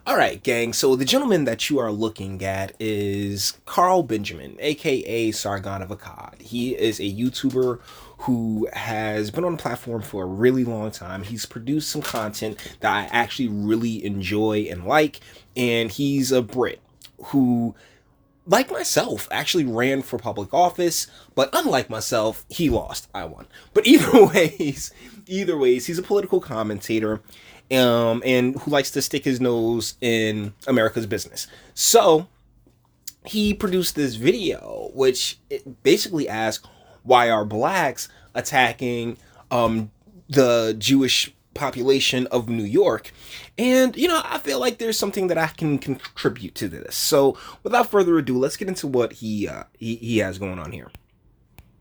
All right, gang. So the gentleman that you are looking at is Carl Benjamin, aka Sargon of Akkad. He is a YouTuber who has been on the platform for a really long time. He's produced some content that I actually really enjoy and like, and he's a Brit who, like myself, actually ran for public office, but unlike myself, he lost. I won. But either ways, he's a political commentator, and who likes to stick his nose in America's business. So he produced this video, which it basically asks, why are blacks attacking the Jewish population of New York? And, I feel like there's something that I can contribute to this. So without further ado, let's get into what he has going on here.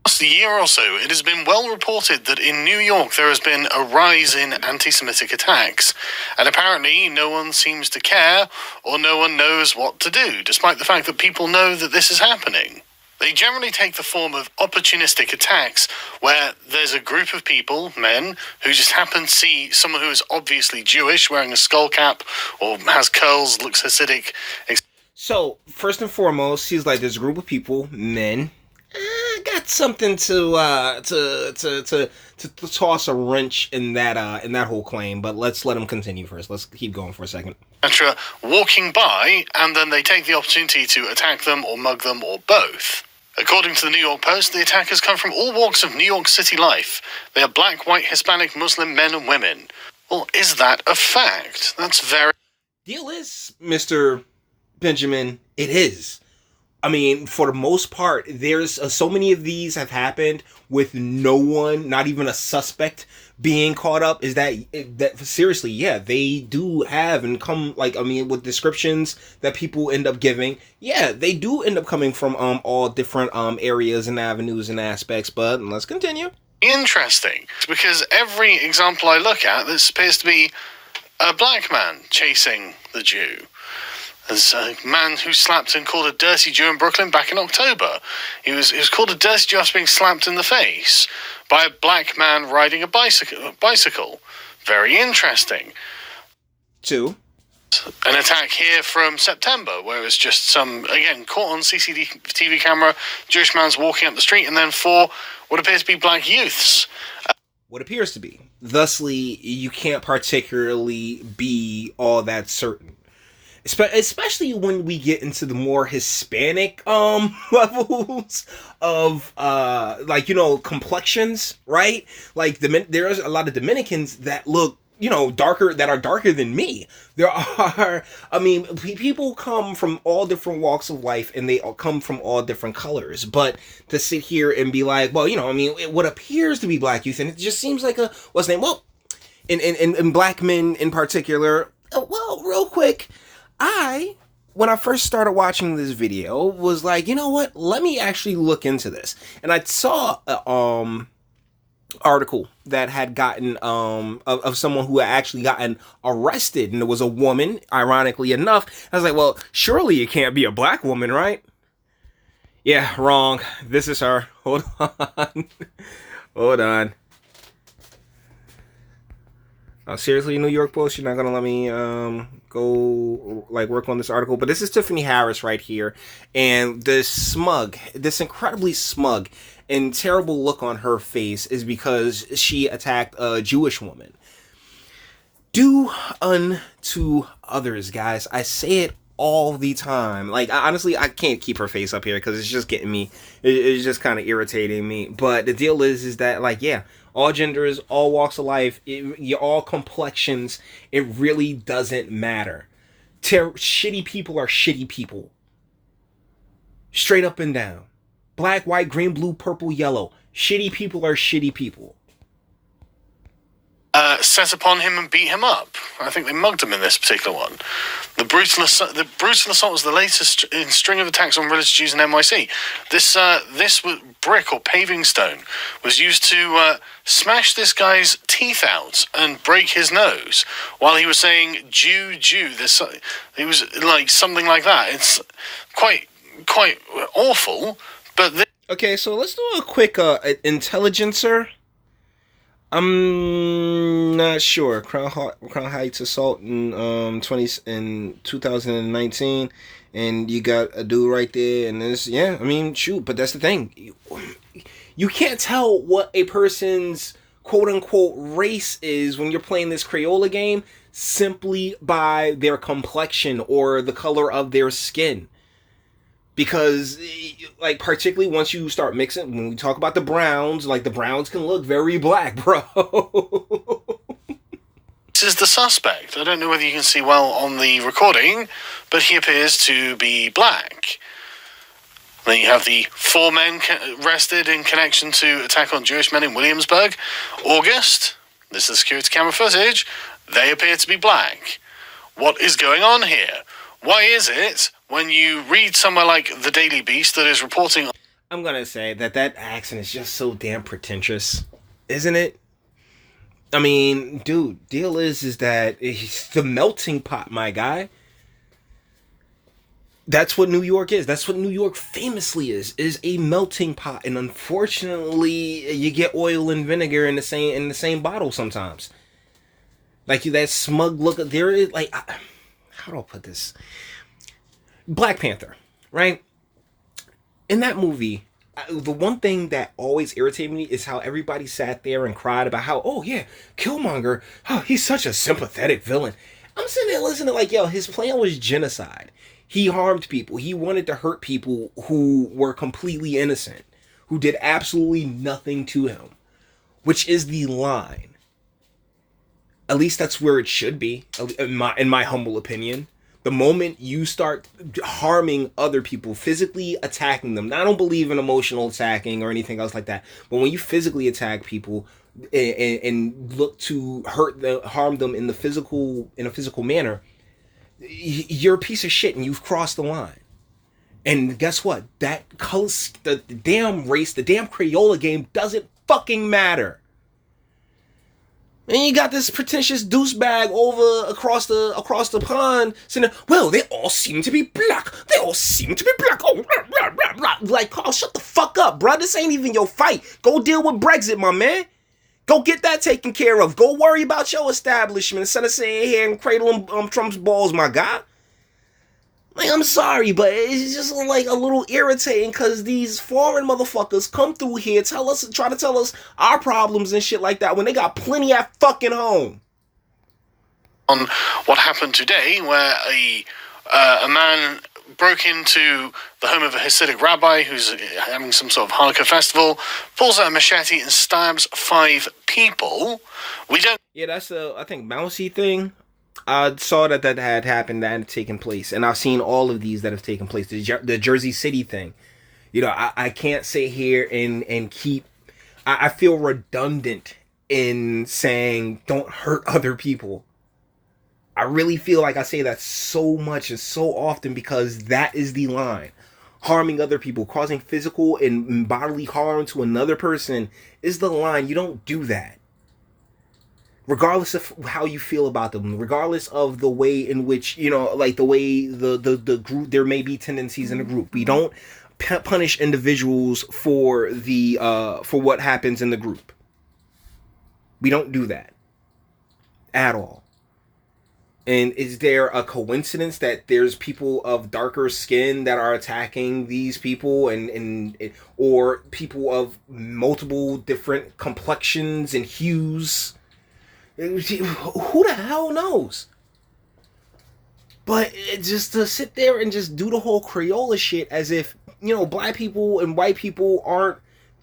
Last year or so, it has been well reported that in New York there has been a rise in anti-Semitic attacks, and apparently no one seems to care or no one knows what to do, despite the fact that people know that this is happening. They generally take the form of opportunistic attacks, where there's a group of people, men, who just happen to see someone who is obviously Jewish, wearing a skull cap, or has curls, looks Hasidic. So, first and foremost, he's like, there's a group of people, men, got something to toss a wrench in that whole claim, but let's let him continue first. Let's keep going for a second. Walking by, and then they take the opportunity to attack them or mug them or both. According to the New York Post, the attackers come from all walks of New York City life. They are black, white, Hispanic, Muslim men and women. Well, is that a fact? That's very... Deal is, Mr. Benjamin, it is. I mean, for the most part, there's so many of these have happened with no one, not even a suspect, being caught up. Is that seriously? Yeah, they do have and come with descriptions that people end up giving. Yeah, they do end up coming from all different areas and avenues and aspects. But let's continue. Interesting, because every example I look at, this appears to be a black man chasing the Jew. There's a man who slapped and called a dirty Jew in Brooklyn back in October. He was called a dirty Jew after being slapped in the face by a black man riding a bicycle. Very interesting. 2. An attack here from September, where it was just some, again, caught on CCTV camera, Jewish man's walking up the street, and then 4 what appears to be black youths. What appears to be. Thusly, you can't particularly be all that certain. Especially when we get into the more Hispanic levels of complexions, right? Like there's a lot of Dominicans that look darker, that are darker than me. There are, people come from all different walks of life, and they all come from all different colors. But to sit here and be like, well, what appears to be black youth, and it just seems like what's the name? Well, in black men in particular. Well, real quick. When I first started watching this video, was like, you know what? Let me actually look into this. And I saw a article that had gotten of someone who had actually gotten arrested, and it was a woman, ironically enough. I was like, well, surely it can't be a black woman, right? Yeah, wrong. This is her. Hold on. Hold on. Seriously, New York Post, you're not gonna let me go work on this article? But this is Tiffany Harris right here, and this incredibly smug and terrible look on her face is because she attacked a Jewish woman. Do unto others, guys. I say it all the time. Honestly, I can't keep her face up here because it's just getting me. It's just kind of irritating me. But the deal is that all genders, all walks of life, all complexions, it really doesn't matter. Shitty people are shitty people. Straight up and down. Black, white, green, blue, purple, yellow. Shitty people are shitty people. Set upon him and beat him up. I think they mugged him in this particular one. The brutal assault was the latest in string of attacks on religious Jews in NYC. This brick or paving stone was used to smash this guy's teeth out and break his nose while he was saying Jew, Jew. He was like something like that. It's quite awful. But okay, so let's do a quick intelligencer. I'm not sure. Crown Heights assault in 2019, and you got a dude right there, and this, yeah. I mean, shoot, but that's the thing. You can't tell what a person's quote unquote race is when you're playing this Crayola game simply by their complexion or the color of their skin. Because, like, particularly once you start mixing, when we talk about the browns, like, the browns can look very black, bro. This is the suspect. I don't know whether you can see well on the recording, but he appears to be black. Then you have the 4 men arrested in connection to attack on Jewish men in Williamsburg. August, this is security camera footage, they appear to be black. What is going on here? Why is it when you read somewhere like The Daily Beast that is reporting... I'm gonna say that accent is just so damn pretentious, isn't it? I mean, dude, deal is that it's the melting pot, my guy. That's what New York is. That's what New York famously is a melting pot. And unfortunately, you get oil and vinegar in the same bottle sometimes. Like that smug look. There is like, how do I put this? Black Panther, right? In that movie, the one thing that always irritated me is how everybody sat there and cried about how, oh yeah, Killmonger, oh, he's such a sympathetic villain. I'm sitting there listening like, yo, his plan was genocide. He harmed people. He wanted to hurt people who were completely innocent, who did absolutely nothing to him, which is the line. At least that's where it should be, in my humble opinion. The moment you start harming other people, physically attacking them, now I don't believe in emotional attacking or anything else like that, but when you physically attack people and look to harm them in a physical manner, you're a piece of shit and you've crossed the line. And guess what? That color, the damn race, the damn Crayola game doesn't fucking matter. And you got this pretentious douchebag over across the pond saying, well, they all seem to be black. They all seem to be black. Oh, blah, blah, blah. Like, Carl, shut the fuck up, bro. This ain't even your fight. Go deal with Brexit, my man. Go get that taken care of. Go worry about your establishment instead of sitting here and cradling Trump's balls, my guy. Like, I'm sorry, but it's just like a little irritating because these foreign motherfuckers come through here, try to tell us our problems and shit like that when they got plenty at fucking home. On what happened today, where a man broke into the home of a Hasidic rabbi who's having some sort of Hanukkah festival, pulls out a machete and stabs 5 people. We don't... Yeah, that's I think, Mousy thing. I saw that had happened, that had taken place, and I've seen all of these that have taken place. The Jersey City thing, you know, I can't sit here and keep. I feel redundant in saying don't hurt other people. I really feel like I say that so much and so often because that is the line. Harming other people, causing physical and bodily harm to another person is the line. You don't do that. Regardless of how you feel about them, regardless of the way in which, you know, like the way the group, there may be tendencies in the group. We don't punish individuals for for what happens in the group. We don't do that at all. And is there a coincidence that there's people of darker skin that are attacking these people and or people of multiple different complexions and hues? Who the hell knows? But just to sit there and just do the whole Crayola shit as if, you know, black people and white people aren't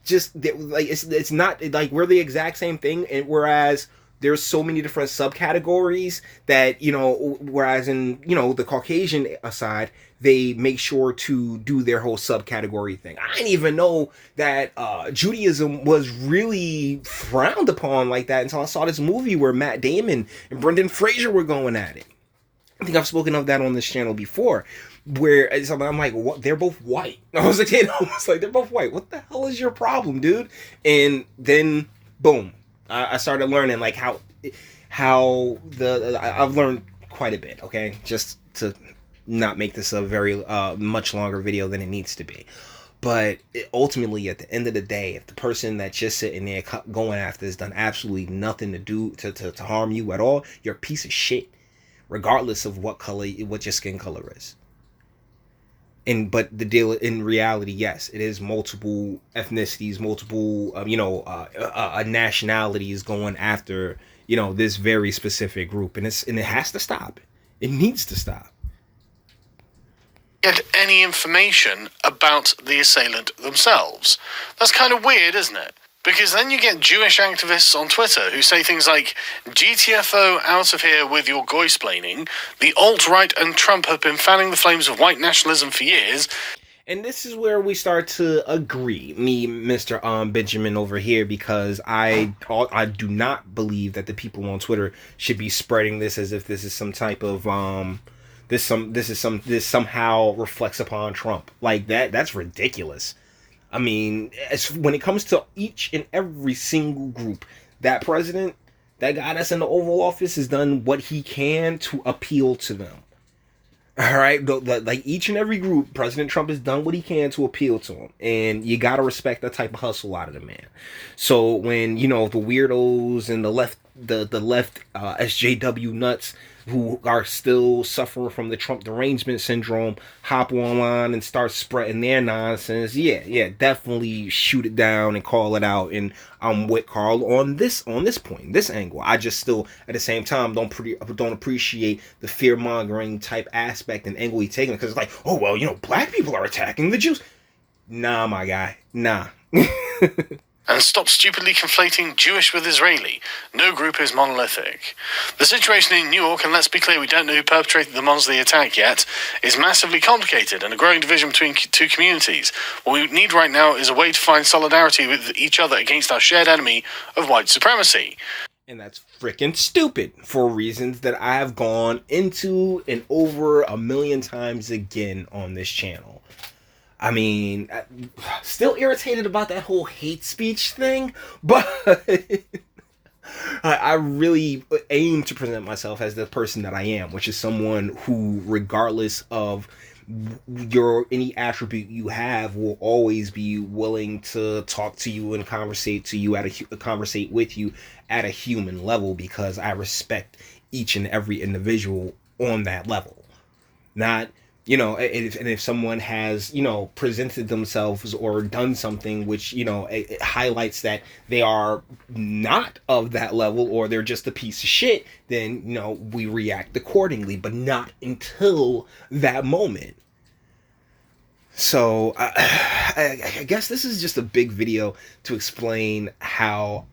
just like, it's not like we're the exact same thing, and whereas there's so many different subcategories that, you know, whereas in, you know, the Caucasian side, they make sure to do their whole subcategory thing. I didn't even know that Judaism was really frowned upon like that until I saw this movie where Matt Damon and Brendan Fraser were going at it. I think I've spoken of that on this channel before, where I'm like, what? They're both white. I was like, they're both white. What the hell is your problem, dude? And then, boom. I started learning like how I've learned quite a bit, okay? Just to not make this a very much longer video than it needs to be. But ultimately, at the end of the day, if the person that's just sitting there going after has done absolutely nothing to do to harm you at all, you're a piece of shit, regardless of what your skin color is. But the deal in reality, yes, it is multiple ethnicities, multiple nationalities going after this very specific group, and it has to stop. It needs to stop. Get any information about the assailant themselves. That's kind of weird, isn't it? Because then you get Jewish activists on Twitter who say things like, GTFO out of here with your goy-splaining. The alt-right and Trump have been fanning the flames of white nationalism for years. And this is where we start to agree, me, Mr. Benjamin over here, because I do not believe that the people on Twitter should be spreading this as if this is some type of this somehow reflects upon Trump. Like that's ridiculous. I mean, when it comes to each and every single group, that president, that guy that's in the Oval Office, has done what he can to appeal to them. All right, like each and every group, President Trump has done what he can to appeal to him, and you gotta respect that type of hustle out of the man. So when the weirdos and the left SJW nuts who are still suffering from the Trump derangement syndrome hop online and start spreading their nonsense, yeah, definitely shoot it down and call it out. And I'm with Carl on this point, this angle. I just still, at the same time, don't appreciate the fear mongering type aspect and angle he's taking, because it's like, oh well, black people are attacking the Jews. Nah, my guy, nah. And stop stupidly conflating Jewish with Israeli. No group is monolithic. The situation in New York, and let's be clear, we don't know who perpetrated the monthly attack yet, is massively complicated and a growing division between two communities. What we need right now is a way to find solidarity with each other against our shared enemy of white supremacy. And that's freaking stupid for reasons that I have gone into and over 1,000,000 times again on this channel. I mean, still irritated about that whole hate speech thing, but I really aim to present myself as the person that I am, which is someone who, regardless of any attribute you have, will always be willing to talk to you and conversate with you at a human level, because I respect each and every individual on that level. Not, if someone has, presented themselves or done something which, it highlights that they are not of that level, or they're just a piece of shit, then, we react accordingly, but not until that moment. So I guess this is just a big video to explain how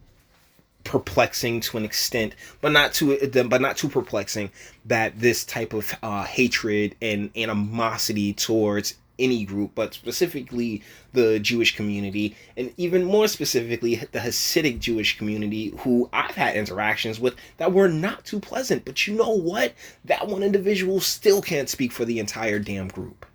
perplexing to an extent, but not too perplexing, that this type of hatred and animosity towards any group, but specifically the Jewish community, and even more specifically the Hasidic Jewish community, who I've had interactions with that were not too pleasant. But you know what? That one individual still can't speak for the entire damn group.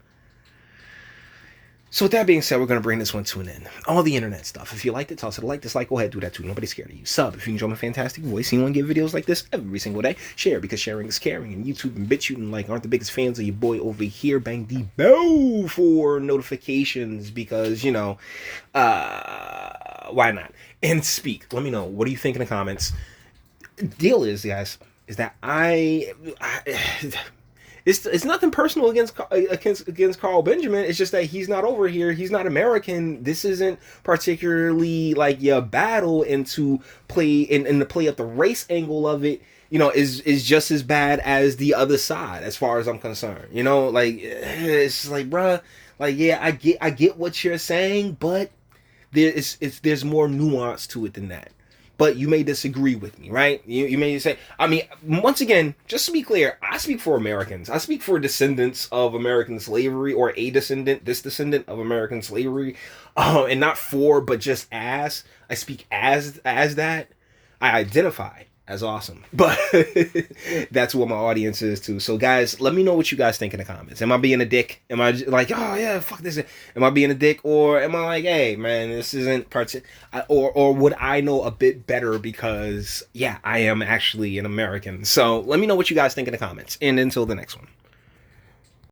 So with that being said, we're going to bring this one to an end. All the internet stuff. If you liked it, toss it a like, dislike, go ahead, do that too. Nobody's scared of you. Sub if you enjoy my fantastic voice. You want to get videos like this every single day. Share, because sharing is caring. And YouTube and BitChute and aren't the biggest fans of your boy over here. Bang the bell for notifications, because, why not? And speak. Let me know. What do you think in the comments? Deal is, guys, is that It's nothing personal against Carl Benjamin. It's just that he's not over here. He's not American. This isn't particularly like your battle, and to play and to play up the race angle of it, is just as bad as the other side, as far as I'm concerned. It's like, bruh, yeah, I get what you're saying, but there's more nuance to it than that. But you may disagree with me, right? You may say, once again, just to be clear, I speak for Americans. I speak for descendants of American slavery, or this descendant of American slavery, and not for, but just as. I speak as that. I identify as awesome, but that's what my audience is too. So guys, let me know what you guys think in the comments. Am I being a dick? Am I like, oh yeah, fuck this? Am I being a dick, or am I like, hey man, this isn't or would I know a bit better because, yeah, I am actually an American? So let me know what you guys think in the comments, and until the next one.